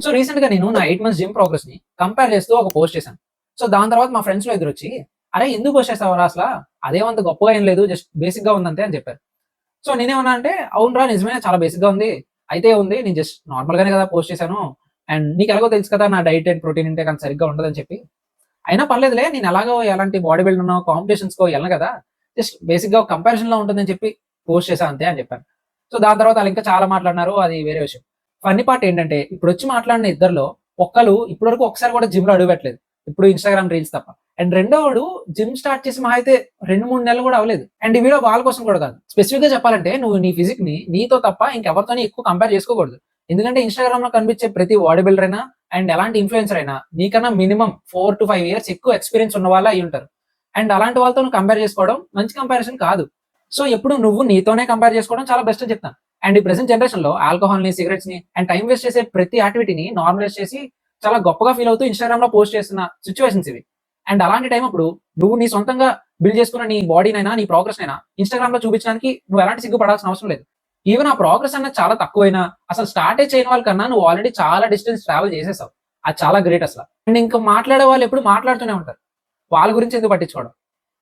So recent గా నేను నా 8 మంత్స్ జిమ్ ప్రోగ్రెస్ ని కంపేర్ చేస్తూ ఒక పోస్ట్ చేశాను. సో దాని తర్వాత మా ఫ్రెండ్స్ లో ఎదురొచ్చి, అరే ఎందుకు పోస్ట్ చేసావురా అసలా, అదేమంత గొప్పగా ఏం లేదు, జస్ట్ బేసిక్ గా ఉందంతే అని చెప్పారు. సో నేనేమన్నా అంటే, అవునురా నిజమే చాలా బేసిక్ గా ఉంది. అయితే ఉంది, నేను జస్ట్ నార్మల్ గానే కదా పోస్ట్ చేశాను. అండ్ నీకు ఎలాగో తెలుసు కదా నా డైట్ అండ్ ప్రోటీన్ ఇంటేక్ అంత సరిగ్గా ఉండదని చెప్పి, అయినా పర్లేదులే, నేను ఎలాగో ఎలాంటి బాడీ బిల్డర్‌నో కాంపిటీషన్స్‌కో ఎళ్ళను కదా, జస్ట్ బేసిక్‌గా ఒక కంపారిజన్‌లో ఉంటుందని చెప్పి పోస్ట్ చేశా అంతే అని చెప్పాను. సో దాని తర్వాత ఆళ్ళింకా చాలా మాట్లాడినారు. అది వేరే విషయం. ఫన్నీ పార్ట్ ఏంటంటే, ఇప్పుడొచ్చి మాట్లాడిన ఇద్దరిలో ఒక్కళ్ళు ఇప్పటి వరకు ఒక్కసారి కూడా జిమ్‌లో అడుగుపెట్టలేదు. ఇప్పుడు ఇన్‌స్టాగ్రామ్ రీల్స్ తప్ప. అండ్ రెండోవాడు జిమ్ స్టార్ట్ చేసి మహా అయితే 2, 3 నెలలు కూడా అవ్వలేదు. అండ్ ఈ వీడియో వాళ్ళ కోసం కూడా కాదు. స్పెసిఫిక్‌గా చెప్పాలంటే నువ్వు నీ ఫిజిక్‌ని నీతో తప్ప ఇంకెవరితోని ఎక్కువ కంపేర్ చేసుకోకూడదు. ఎందుకంటే ఇన్‌స్టాగ్రామ్‌లో కనిపించే ప్రతి బాడీ బిల్డర్ అయినా అండ్ ఎలాంటి ఇన్‌ఫ్లుయెన్సర్ అయినా నీకన్నా మినిమమ్ 4-5 ఇయర్స్ ఎక్కువ ఎక్స్‌పీరియన్స్ ఉన్న వాళ్ళే అయ్యుంటారు. అండ్ అలాంటి వాళ్ళతో నువ్వు కంపేర్ చేసుకోవడం మంచి కంపారిజన్ కాదు. సో ఎప్పుడు నువ్వు నీతోనే కంపేర్ చేసుకోవడం చాలా బెస్ట్ అని చెప్తాను. అండ్ ఈ ప్రెజెంట్ జనరేషన్‌లో ఆల్కహాల్‌ని, సిగరెట్స్‌ని అండ్ టైమ్ వేస్ట్ చేసే ప్రతి యాక్టివిటీని నార్మలైజ్ చేసి చాలా గొప్పగా ఫీల్ అవుతూ ఇన్‌స్టాగ్రామ్‌లో పోస్ట్ చేస్తున్న సిట్యుయేషన్స్ ఇవి. అండ్ అలాంటి టైమ్ అప్పుడు నువ్వు నీ సొంతంగా బిల్డ్ చేసుకున్న నీ బాడీనైనా, నీ ప్రోగ్రెస్‌నైనా ఇన్‌స్టాగ్రామ్‌లో చూపించడానికి నువ్వు ఎలాంటి సిగ్గుపడాల్సిన అవసరం లేదు. ఈవెన్ ఆ ప్రోగ్రెస్ అన్నది చాలా తక్కువైనా, అసలు స్టార్టే చేయని వాళ్ళకన్నా నువ్వు ఆల్రెడీ చాలా డిస్టెన్స్ ట్రావెల్ చేసేసావు. అది చాలా గ్రేట్ అసల. అండ్ ఇంకా మాట్లాడే వాళ్ళు ఎప్పుడు మాట్లాడుతూనే ఉంటారు. వాళ్ళ గురించి ఎందుకు పట్టించుకోవడం.